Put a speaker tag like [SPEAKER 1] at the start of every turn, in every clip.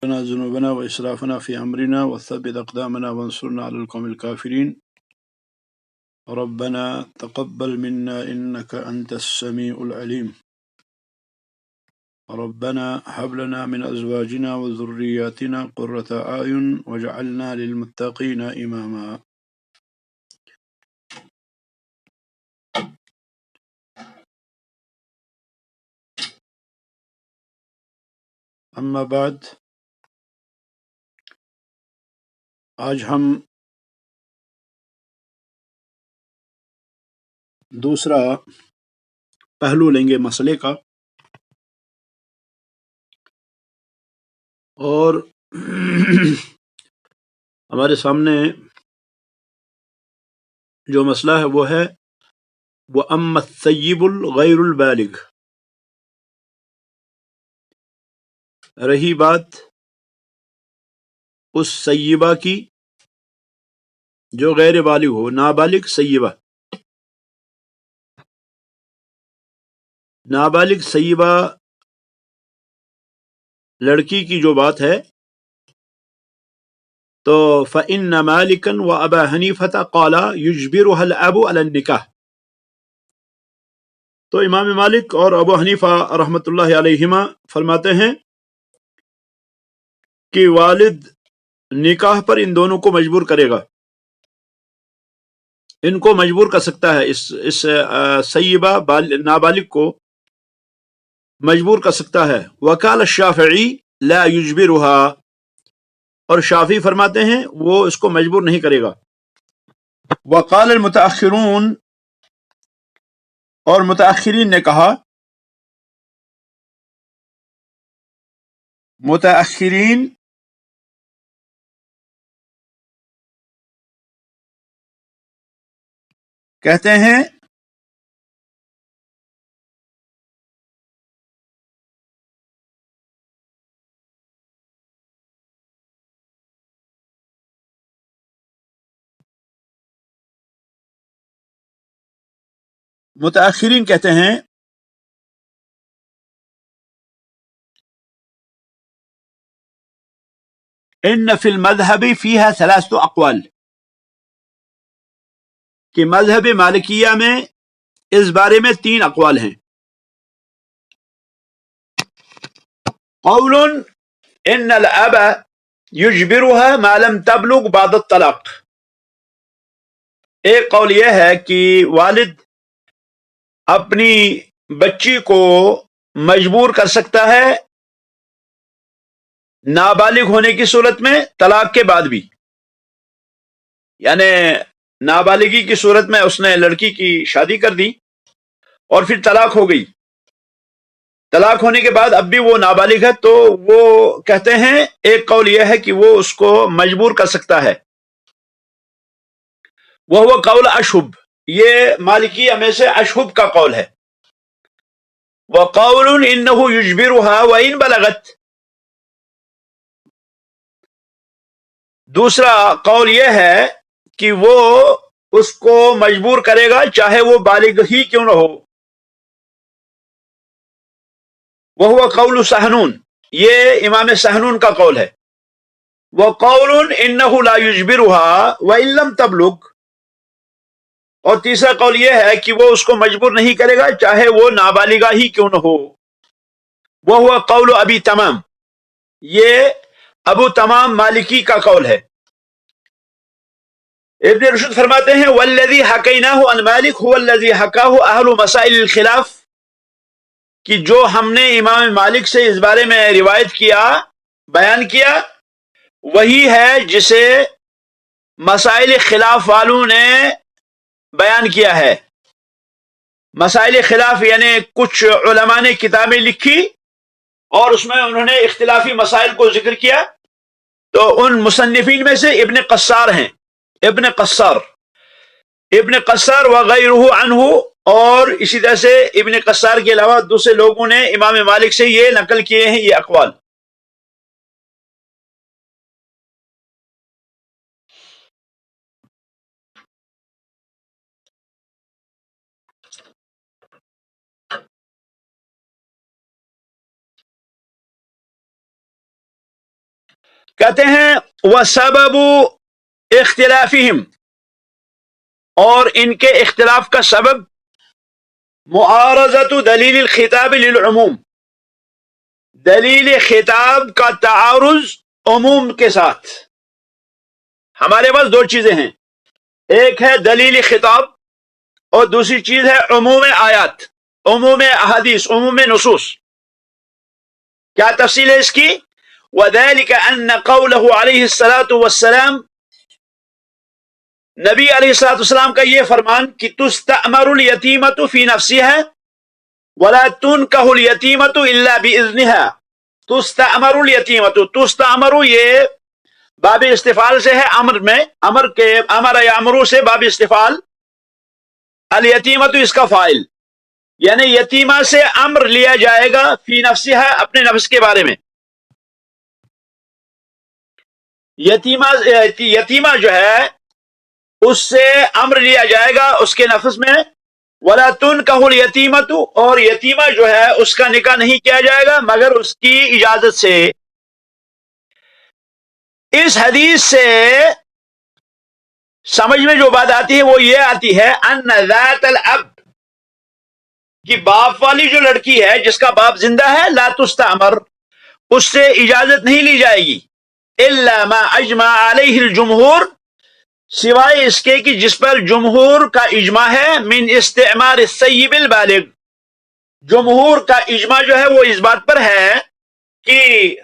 [SPEAKER 1] لنا ذنوبنا وإسرافنا في أمرنا وثبت أقدامنا وانصرنا على القوم الكافرين ربنا تقبل منا إنك أنت السميع العليم ربنا هب لنا من أزواجنا وذرياتنا قرة أعين واجعلنا للمتقين إماما. أما بعد، آج ہم دوسرا پہلو لیں گے مسئلے کا، اور ہمارے سامنے جو مسئلہ ہے وہ ہے وَأَمَّا الثَّيِّبُ الْغَيْرُ الْبَالِغُ، رہی بات اس سیبہ کی جو غیر بالغ ہو، نابالغ سیبہ. نابالغ سیبہ لڑکی کی جو بات ہے، تو فَإِنَّ مَالِكًا وَأَبَا حَنِيفَةَ قَالَا يُجْبِرُهَا الْأَبُ عَلَى النِّكَاحِ. تو امام مالک اور ابو حنیفہ رحمۃ اللہ علیہما فرماتے ہیں کہ والد نکاح پر ان دونوں کو مجبور کرے گا، ان کو مجبور کر سکتا ہے، اس سیبہ نابالغ کو مجبور کر سکتا ہے. وقال الشافعی لا یجبرها، اور شافعی فرماتے ہیں وہ اس کو مجبور نہیں کرے گا. وقال المتاخرون، اور متاخرین نے کہا، متاخرین کہتے ہیں ان فی المذہب فیہا ثلاثۃ اقوال، کہ مذہب مالکیہ میں اس بارے میں 3 اقوال ہیں. قول ان الاب یجبرها ما لم تبلغ بعد الطلاق، ایک قول یہ ہے کہ والد اپنی بچی کو مجبور کر سکتا ہے نابالغ ہونے کی صورت میں، طلاق کے بعد بھی. یعنی نابالغی کی صورت میں اس نے لڑکی کی شادی کر دی اور پھر طلاق ہو گئی، طلاق ہونے کے بعد اب بھی وہ نابالغ ہے، تو وہ کہتے ہیں ایک قول یہ ہے کہ وہ اس کو مجبور کر سکتا ہے. وہ قول اشہب، یہ مالکیہ میں سے اشہب کا قول ہے. وقول انہ یجبرها وان بلغت، دوسرا قول یہ ہے کہ وہ اس کو مجبور کرے گا چاہے وہ بالغ ہی کیوں نہ ہو. وہ قول سہنون، یہ امام سہنون کا قول ہے. وقول انہ لا یجبرها وان لم تبلغ، اور تیسرا قول یہ ہے کہ وہ اس کو مجبور نہیں کرے گا چاہے وہ نابالغہ ہی کیوں نہ ہو. وہ قول ابی تمام، یہ ابو تمام مالکی کا قول ہے. ابن رشد فرماتے ہیں والذی حکیناہ عن مالک هو الذی حکاہ اہل مسائل الخلاف، کہ جو ہم نے امام مالک سے اس بارے میں روایت کیا، بیان کیا، وہی ہے جسے مسائل خلاف والوں نے بیان کیا ہے. مسائل خلاف یعنی کچھ علماء نے کتابیں لکھی اور اس میں انہوں نے اختلافی مسائل کو ذکر کیا، تو ان مصنفین میں سے ابن قصار ہیں، ابن قصار وغیرہ عنہ، اور اسی طرح سے ابن قصار کے علاوہ دوسرے لوگوں نے امام مالک سے یہ نقل کیے ہیں یہ اقوال. کہتے ہیں وسبب اختلافہم، اور ان کے اختلاف کا سبب معارضۃ دلیل الخطاب للعموم، دلیل خطاب کا تعارض عموم کے ساتھ۔ ہمارے پاس دو چیزیں ہیں، ایک ہے دلیل خطاب اور دوسری چیز ہے عموم آیات، عموم احادیث، عموم نصوص۔ کیا تفصیل ہے اس کی؟ وَذَلِكَ أَنَّ قَوْلَهُ عَلَيْهِ الصَّلَاةُ وَالسَّلَامُ، نبی علیہ الصلوۃ والسلام کا یہ فرمان کہ تُسْتَأْمَرُ الْيَتِيمَةُ فِي نَفْسِهَا وَلَا تُنْكَحُ الْيَتِيمَةُ إِلَّا بِإِذْنِهَا۔ تُسْتَأْمَرُ الْيَتِيمَةُ، تُسْتَأْمَرُ یہ باب استفعال سے ہے، امر میں، امر کے امر یامرو سے باب استفعال، الیتیمۃ اس کا فاعل، یعنی یتیمہ سے امر لیا جائے گا فی نفسها، اپنے نفس کے بارے میں۔ یتیمہ جو ہے اس سے امر لیا جائے گا اس کے نفس میں، ولا تنکح الیتیمۃ، اور یتیمہ جو ہے اس کا نکاح نہیں کیا جائے گا مگر اس کی اجازت سے۔ اس حدیث سے سمجھ میں جو بات آتی ہے وہ یہ آتی ہے ان ذات الاب، کہ باپ والی جو لڑکی ہے جس کا باپ زندہ ہے، لا تستعمر، اس سے اجازت نہیں لی جائے گی، الا ما اجمع علیہ الجمہور، سوائے اس کے کہ جس پر جمہور کا اجماع ہے، من استعمار الثیب البالغ، جمہور کا اجماع جو ہے وہ اس بات پر ہے کہ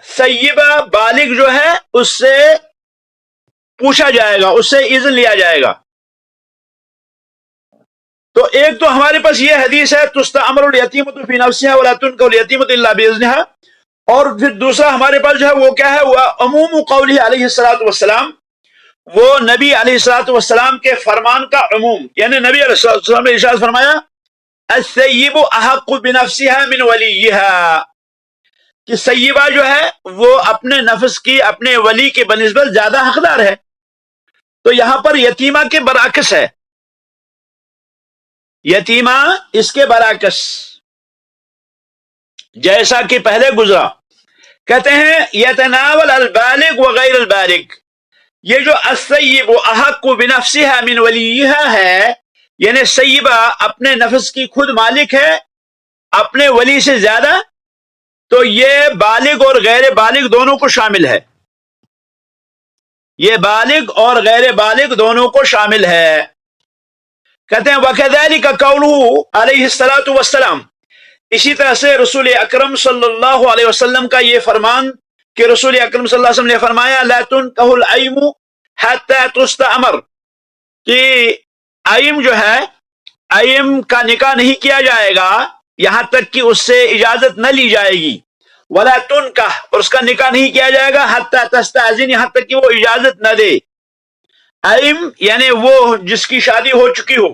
[SPEAKER 1] ثیبہ بالغ جو ہے اس سے پوچھا جائے گا، اس سے اذن لیا جائے گا۔ تو ایک تو ہمارے پاس یہ حدیث ہے تستعمر الیتیمۃ فی نفسها ولا تنکح الیتیمۃ الا باذنها، اور پھر دوسرا ہمارے پاس جو ہے وہ کیا ہے، وہ عموم قولہ علیہ الصلوۃ والسلام، وہ نبی علیہ الصلوۃ والسلام کے فرمان کا عموم، یعنی نبی علیہ الصلوۃ والسلام نے ارشاد فرمایا الثیب احق بنفسها من ولیها، کہ سیبہ جو ہے وہ اپنے نفس کی، اپنے ولی کے بنسبت زیادہ حقدار ہے۔ تو یہاں پر یتیمہ کے برعکس ہے، یتیمہ اس کے برعکس، جیسا کہ پہلے گزرا۔ کہتے ہیں یتناول البالغ وغیر البالغ، یہ جو الثیب احق بنفسها من ولیها ہے، یعنی سیبہ اپنے نفس کی خود مالک ہے اپنے ولی سے زیادہ، تو یہ بالغ اور غیر بالغ دونوں کو شامل ہے، یہ بالغ اور غیر بالغ دونوں کو شامل ہے۔ کہتے ہیں وَكَذَلِكَ قَوْلُهُ علیہ الصلوۃ والسلام، اسی طرح سے رسول اکرم صلی اللہ علیہ وسلم کا یہ فرمان کہ رسول اکرم صلی اللہ علیہ وسلم نے فرمایا لا تنکح العیم حتی تستعمر، کہ عیم جو ہے، عیم کا نکاح نہیں کیا جائے گا یہاں تک کہ اس سے اجازت نہ لی جائے گی، ولا تنکح، اور اس کا نکاح نہیں کیا جائے گا حتی تستأذن، یہاں تک کہ وہ اجازت نہ دے۔ عیم یعنی وہ جس کی شادی ہو چکی ہو،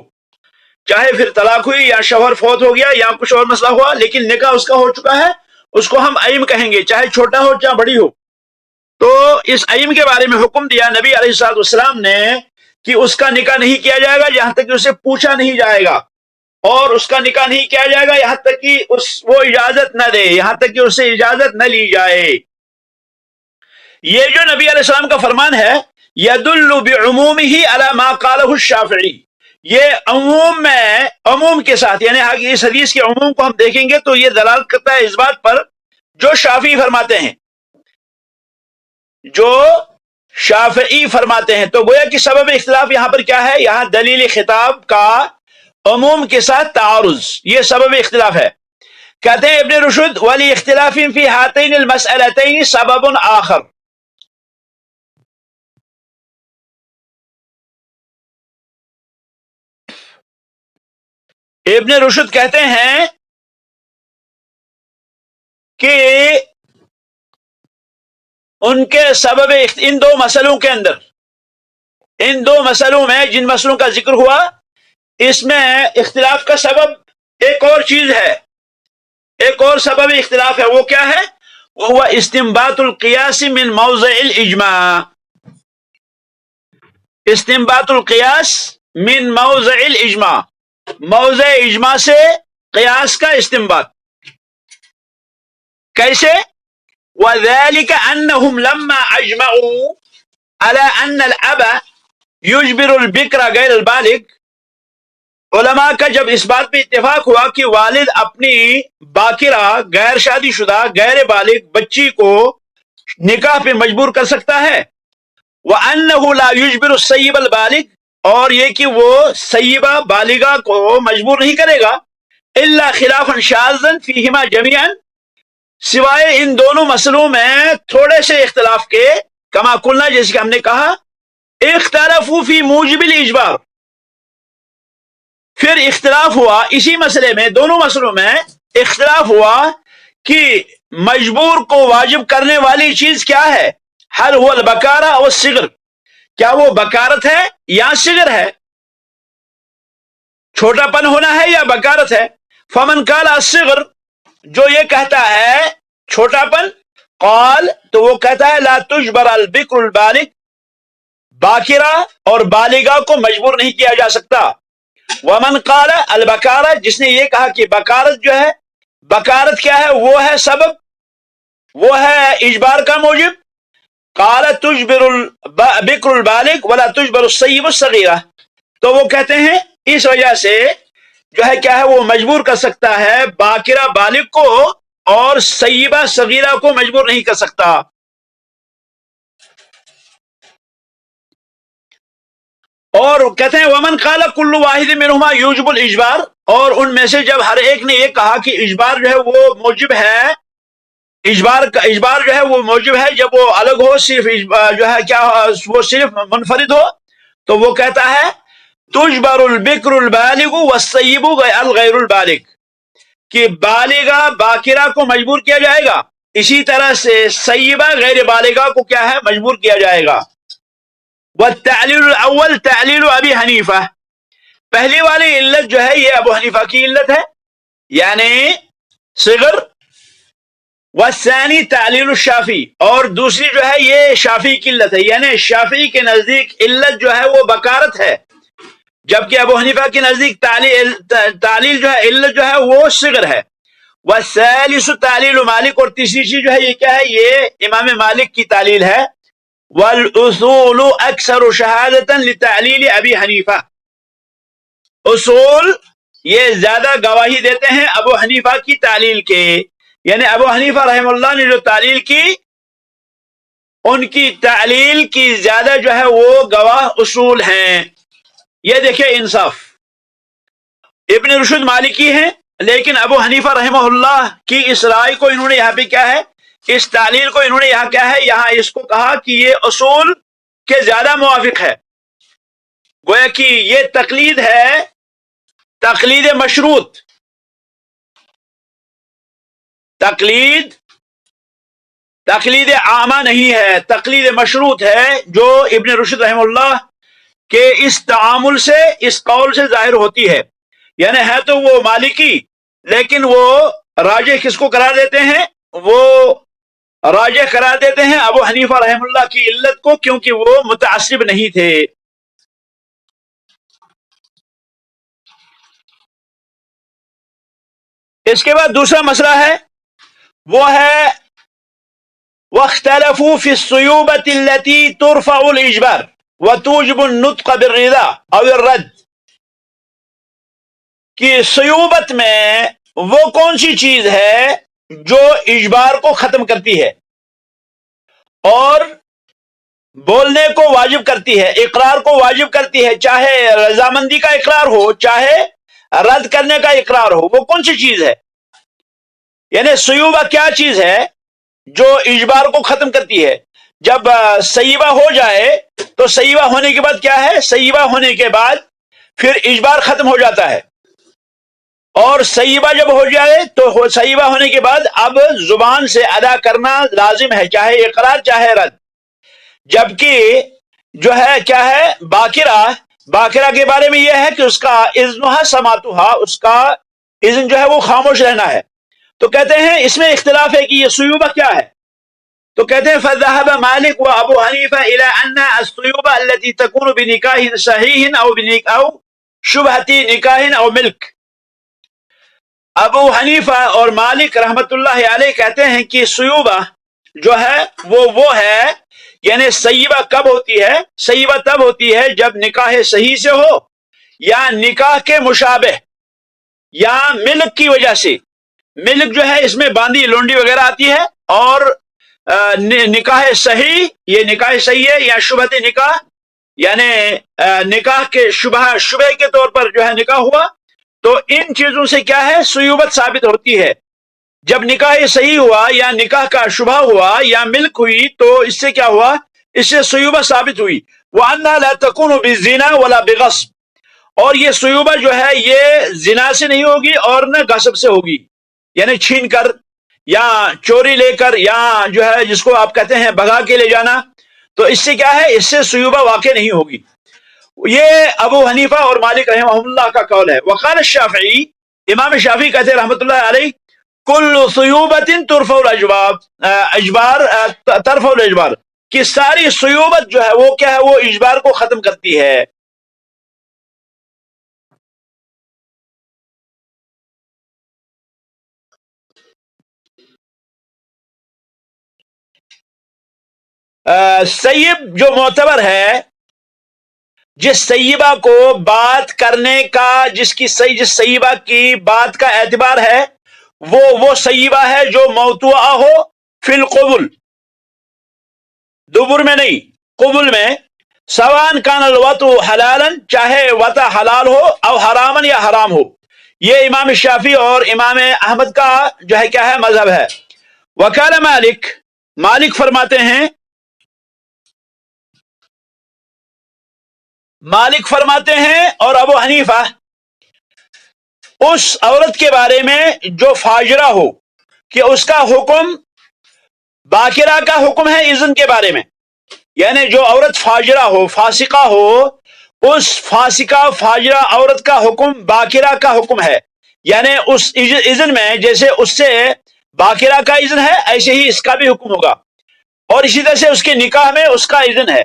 [SPEAKER 1] چاہے پھر طلاق ہوئی یا شوہر فوت ہو گیا یا کچھ اور مسئلہ ہوا، لیکن نکاح اس کا ہو چکا ہے، اس کو ہم عیم کہیں گے، چاہے چھوٹا ہو چاہے بڑی ہو۔ تو اس عیم کے بارے میں حکم دیا نبی علیہ الصلوۃ والسلام نے کہ اس کا نکاح نہیں کیا جائے گا یہاں تک کہ اسے پوچھا نہیں جائے گا، اور اس کا نکاح نہیں کیا جائے گا یہاں تک کہ وہ اجازت نہ دے، یہاں تک کہ اس سے اجازت نہ لی جائے۔ یہ جو نبی علیہ السلام کا فرمان ہے یدل بعمومہ علی ما قالہ الشافعی، یہ عموم میں، عموم کے ساتھ، یعنی اس حدیث کے عموم کو ہم دیکھیں گے تو یہ دلالت کرتا ہے اس بات پر جو شافعی فرماتے ہیں، جو شافعی فرماتے ہیں۔ تو گویا کہ سبب اختلاف یہاں پر کیا ہے، یہاں دلیل خطاب کا عموم کے ساتھ تعارض، یہ سبب اختلاف ہے۔ کہتے ہیں ابن رشد ولی اختلاف فی ہاتین المسئلتین سبب آخر، ابن رشد کہتے ہیں کہ ان کے سبب ان دو مسئلوں کے اندر، ان دو مسئلوں میں جن مسئلوں کا ذکر ہوا، اس میں اختلاف کا سبب ایک اور چیز ہے، ایک اور سبب اختلاف ہے، وہ کیا ہے، وہ استنباط القیاس من موضع الاجماع، استنباط القیاس من موضع الاجماع، موضع اجماع سے قیاس کا استنباط۔ کیسے؟ وذلك أنهم لما أجمعوا على أن الأب يجبر البكر غير البالغ، علماء کا جب اس بات پہ اتفاق ہوا کہ والد اپنی باکرہ غیر شادی شدہ غیر بالغ بچی کو نکاح پہ مجبور کر سکتا ہے، وَأَنَّهُ لَا يُجْبِرُ السَّيِّبَ الْبَالِغ، اور یہ کہ وہ سیبہ بالغہ کو مجبور نہیں کرے گا، إِلَّا خِلَافًا شَاذًا فِيهِمَا جَمِيعًا، سوائے ان دونوں مسئلوں میں تھوڑے سے اختلاف کے، کما قلنا جیسے کہ ہم نے کہا، اختلافوا فی موجب الاجبار، پھر اختلاف ہوا اسی مسئلے میں، دونوں مسئلوں میں اختلاف ہوا کہ مجبور کو واجب کرنے والی چیز کیا ہے، حل هو البکارہ اور صغر، کیا وہ بکارت ہے یا صغر ہے، چھوٹا پن ہونا ہے یا بکارت ہے؟ فمن قال الصغر، جو یہ کہتا ہے چھوٹا پن، قال تو وہ کہتا ہے لا تجبر البکر البالغ، باکرہ اور بالغہ کو مجبور نہیں کیا جا سکتا، ومن قال البکارہ، جس نے یہ کہا کہ بکارت جو ہے، بکارت کیا ہے، وہ ہے سبب، وہ ہے اجبار کا موجب، قال تجبر البکر البالغ ولا تجبر الصیب الصغیرہ، تو وہ کہتے ہیں اس وجہ سے جو ہے کیا ہے، وہ مجبور کر سکتا ہے باکرہ بالغ کو، اور سیبہ صغیرہ کو مجبور نہیں کر سکتا۔ اور کہتے ہیں ومن قال کل واحد منہما یوجب الاجبار، اور ان میں سے جب ہر ایک نے یہ کہا کہ اجبار جو ہے وہ موجب ہے، اجبار جو ہے وہ موجب ہے جب وہ الگ ہو، صرف جو ہے کیا وہ صرف منفرد ہو، تو وہ کہتا ہے تجبر البکر البالغ والسیب الغیر البالغ، کہ بالغہ باکرہ کو مجبور کیا جائے گا، اسی طرح سے سیبہ غیر بالغہ کو کیا ہے، مجبور کیا جائے گا۔ والتعلیل الاول تعلیل ابی حنیفہ، پہلی والی علت جو ہے یہ ابو حنیفہ کی علت ہے، یعنی صغر، والثانی تعلیل الشافعی، اور دوسری جو ہے یہ شافعی کی علت ہے، یعنی شافعی کے نزدیک علت جو ہے وہ بکارت ہے، جبکہ ابو حنیفہ کے نزدیک تعلیل جو ہے علت جو ہے وہ صغر ہے۔ والثالث تعلیل مالک، اور تیسری چیز جو ہے یہ کیا ہے، یہ امام مالک کی تعلیل ہے۔ والاصول اکثر شہادتا لتعلیل ابی حنیفہ، اصول یہ زیادہ گواہی دیتے ہیں ابو حنیفہ کی تعلیل کے، یعنی ابو حنیفہ رحمہ اللہ نے جو تعلیل کی، ان کی تعلیل کی زیادہ جو ہے وہ گواہ اصول ہیں۔ یہ دیکھیں انصاف، ابن رشد مالکی ہیں، لیکن ابو حنیفہ رحمہ اللہ کی اس رائے کو انہوں نے یہاں پہ کیا ہے، اس تعلیل کو انہوں نے یہاں کیا ہے، یہاں اس کو کہا کہ یہ اصول کے زیادہ موافق ہے، گویا کہ یہ تقلید ہے، تقلید مشروط، تقلید عامہ نہیں ہے، تقلید مشروط ہے، جو ابن رشد رحمہ اللہ کے اس تعامل سے، اس قول سے ظاہر ہوتی ہے، یعنی ہے تو وہ مالکی، لیکن وہ راجح کس کو قرار دیتے ہیں، وہ راجح قرار دیتے ہیں ابو حنیفہ رحمہ اللہ کی علت کو، کیونکہ وہ متعصب نہیں تھے۔ اس کے بعد دوسرا مسئلہ ہے، وہ ہے واختلفوا في الصيوبة التي ترفع الإجبار وتوجب النطق بالرضا أو الرد، کہ صیوبت میں وہ کون سی چیز ہے جو اجبار کو ختم کرتی ہے اور بولنے کو واجب کرتی ہے، اقرار کو واجب کرتی ہے، چاہے رضامندی کا اقرار ہو چاہے رد کرنے کا اقرار ہو، وہ کون سی چیز ہے، یعنی صیوبہ کیا چیز ہے جو اجبار کو ختم کرتی ہے۔ جب سیبہ ہو جائے تو سیبہ ہونے کے بعد کیا ہے، سیبہ ہونے کے بعد پھر اجبار ختم ہو جاتا ہے، اور سیبہ جب ہو جائے تو سیبہ ہونے کے بعد اب زبان سے ادا کرنا لازم ہے، چاہے اقرار چاہے رد، جبکہ جو ہے کیا ہے، باکرہ کے بارے میں یہ ہے کہ اس کا اذنها سماعتها، اس کا اذن جو ہے وہ خاموش رہنا ہے، تو کہتے ہیں اس میں اختلاف ہے کہ یہ صیوبہ کیا ہے، تو کہتے ہیں فذهب مالک و ابو حنیفہ الى ان الصیوبہ التي تكون بنکاح صحیح او شبہۃ نکاح او ملک، ابو حنیفہ اور مالک رحمت اللہ علیہ کہتے ہیں کہ صیوبہ جو ہے وہ ہے، یعنی سیبہ کب ہوتی ہے؟ سیبہ تب ہوتی ہے جب نکاح صحیح سے ہو، یا نکاح کے مشابہ، یا ملک کی وجہ سے۔ ملک جو ہے اس میں باندی لونڈی وغیرہ آتی ہے، اور نکاح صحیح، یہ نکاح صحیح ہے، یا شبہت نکاح، یعنی نکاح کے شبہ کے طور پر جو ہے نکاح ہوا، تو ان چیزوں سے کیا ہے؟ سیوبت ثابت ہوتی ہے۔ جب نکاح صحیح ہوا، یا نکاح کا شبہ ہوا، یا ملک ہوئی، تو اس سے کیا ہوا؟ اس سے سیوبت ثابت ہوئی۔ وَأَنَّهَا لَا تَكُونُ بِالزِّنَا وَلَا بِغَصْبٍ، اور یہ سیوبت جو ہے یہ زنا سے نہیں ہوگی اور نہ غصب سے ہوگی، یعنی چھین کر یا چوری لے کر، یا جو ہے جس کو آپ کہتے ہیں بھگا کے لے جانا، تو اس سے کیا ہے؟ اس سے سیوبہ واقع نہیں ہوگی۔ یہ ابو حنیفہ اور مالک رحمہ اللہ کا قول ہے۔ وقال الشافعی، امام شافعی کہتے ہیں رحمۃ اللہ علیہ، کل سیوبت ترفع الاجبار، ترفع الاجبار، کہ ساری سیوبت جو ہے وہ کیا ہے؟ وہ اجبار کو ختم کرتی ہے۔ سیب جو معتبر ہے، جس سیبہ کو بات کرنے کا، جس سیبہ کی بات کا اعتبار ہے، وہ سیبہ ہے جو موتوعہ ہو فی القبل، دبر میں نہیں، قبل میں، سوان کان الوطء حلالا، چاہے وطا حلال ہو، او حرامن، یا حرام ہو۔ یہ امام شافعی اور امام احمد کا جو ہے کیا ہے؟ مذہب ہے۔ وقال مالک، مالک فرماتے ہیں، مالک فرماتے ہیں اور ابو حنیفہ، اس عورت کے بارے میں جو فاجرہ ہو، کہ اس کا حکم باکرہ کا حکم ہے اذن کے بارے میں، یعنی جو عورت فاجرہ ہو، فاسقہ ہو، اس فاسقہ فاجرہ عورت کا حکم باکرہ کا حکم ہے، یعنی اس اذن میں جیسے اس سے باکرہ کا اذن ہے، ایسے ہی اس کا بھی حکم ہوگا، اور اسی طرح سے اس کے نکاح میں اس کا اذن ہے۔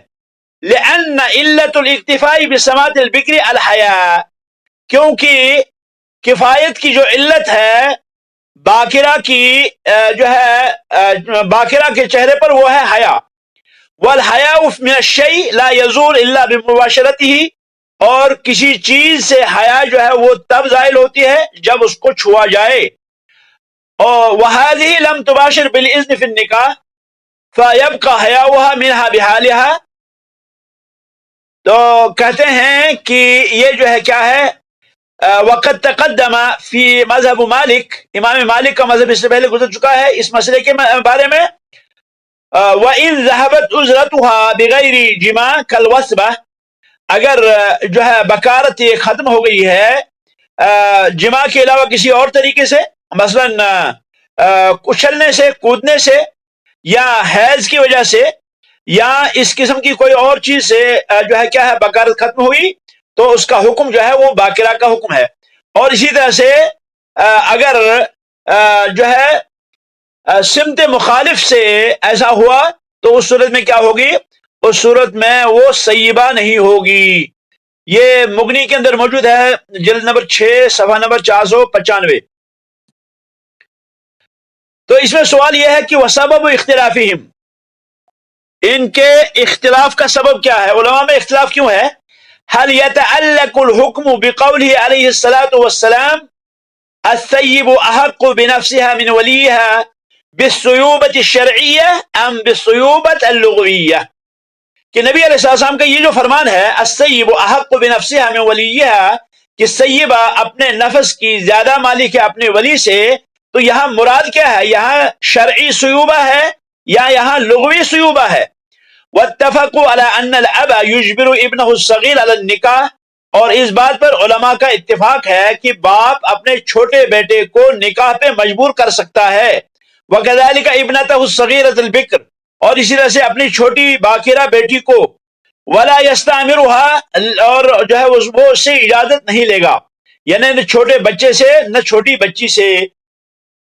[SPEAKER 1] لأن علت الاکتفاء بسماعت البکر الحیاء، کیونکہ کفایت کی جو علت ہے باکرہ کی جو ہے باکرہ کے چہرے پر، وہ ہے حیا۔ والحیاء من الشیء لا یزول الا بمباشرته، اور کسی چیز سے حیا جو ہے وہ تب زائل ہوتی ہے جب اس کو چھوا جائے۔ اور وهذه لم تباشر بالاذن في النکاح فيبقى حیاؤها منها بحالها، تو کہتے ہیں کہ یہ جو ہے کیا ہے؟ وقت تقدم فی مذہب مالک، امام مالک کا مذہب اس سے پہلے گزر چکا ہے اس مسئلے کے بارے میں۔ وَإِن ذَهَبَتْ عُذْرَتُهَا بِغَيْرِ جِمَاعٍ كَالْوَثْبَةِ، اگر جو ہے بکارت یہ ختم ہو گئی ہے جماع کے علاوہ کسی اور طریقے سے، مثلا کچلنے سے، کودنے سے، یا حیض کی وجہ سے، یا اس قسم کی کوئی اور چیز سے جو ہے کیا ہے؟ بکارت ختم ہوئی، تو اس کا حکم جو ہے وہ باکرہ کا حکم ہے۔ اور اسی طرح سے اگر جو ہے سمت مخالف سے ایسا ہوا، تو اس صورت میں کیا ہوگی؟ اس صورت میں وہ سیبہ نہیں ہوگی۔ یہ مغنی کے اندر موجود ہے، جلد نمبر 6 صفحہ نمبر 495۔ تو اس میں سوال یہ ہے کہ وسبب اختلافہم، ان کے اختلاف کا سبب کیا ہے؟ علماء میں اختلاف کیوں ہے؟ هل يتعلق الحكم بقوله عليه الصلاة والسلام الثيب أحق بنفسها من وليها بالصيوبة الشرعية أم بالصيوبة اللغوية، کہ نبی علیہ السلام کا یہ جو فرمان ہے الثيب أحق بنفسها من وليها، کہ سیبہ اپنے نفس کی زیادہ مالک ہے اپنے ولی سے، تو یہاں مراد کیا ہے؟ یہاں شرعی سیوبہ ہے یا یہاں لغوی سیوبہ ہے؟ واتفقوا على ان الاب يجبر ابنه الصغير على النکاح، اور اس بات پر علماء کا اتفاق ہے کہ باپ اپنے چھوٹے بیٹے کو نکاح پہ مجبور کر سکتا ہے۔ وكذلك ابنته الصغيرة البکر، اور اسی طرح سے اپنی چھوٹی باکرہ بیٹی کو، ولا يستعمرها، اور جو ہے وہ اس سے اجازت نہیں لے گا، یعنی نہ چھوٹے بچے سے نہ چھوٹی بچی سے۔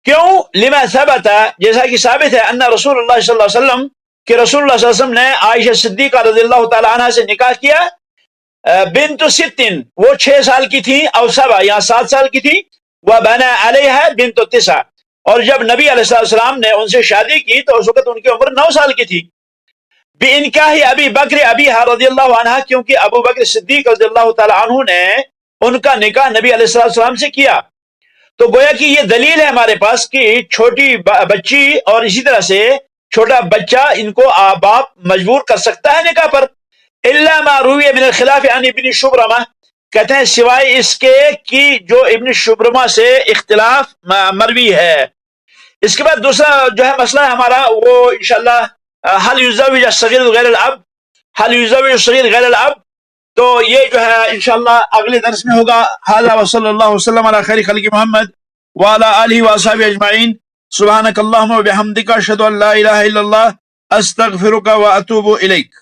[SPEAKER 1] کیوں؟ لما ثبت، جیسا کہ ثابت ہے، ان رسول اللہ صلی اللہ علیہ وسلم، کہ رسول اللہ صلی اللہ علیہ وسلم نے عائشہ صدیقہ رضی اللہ تعالی عنہ سے نکاح کیا، بنت 6، وہ 6 سال کی تھی، او 7 یا 7 سال کی تھی، وبنى علیہ بنت 9، اور جب نبی علیہ السلام نے ان سے شادی کی تو اس وقت ان کی عمر 9 سال کی تھی. بِإِنْكَاحِ ابی بکر ابیہا رضی اللہ عنہ، کیونکہ ابو بکر صدیق رضی اللہ تعالی عنہ نے ان کا نکاح نبی علیہ السلام سے کیا. تو گویا کہ یہ دلیل ہے ہمارے پاس کہ چھوٹی بچی اور اسی طرح سے چھوٹا بچہ ان کو باپ مجبور کر سکتا ہے نکاح پر. الا ما روی من الخلاف عن ابن شبرمہ، کہتے ہیں سوائے اس کے کہ جو ابن شبرمہ سے اختلاف مروی ہے. اس کے بعد دوسرا جو ہے مسئلہ ہے ہمارا وہ انشاءاللہ حل یزوج الصغیر غیر الاب، حل یزوج الصغیر غیر الاب. تو یہ جو ہے انشاءاللہ اگلے درس میں ہوگا. ھذا وصلی اللہ وسلم علی خیر خلق محمد وعلی آلہ واصحابہ اجمعین. سبحانک اللہم وبحمدک اشہد ان لا الہ الا اللہ استغفرک واتوب الیک.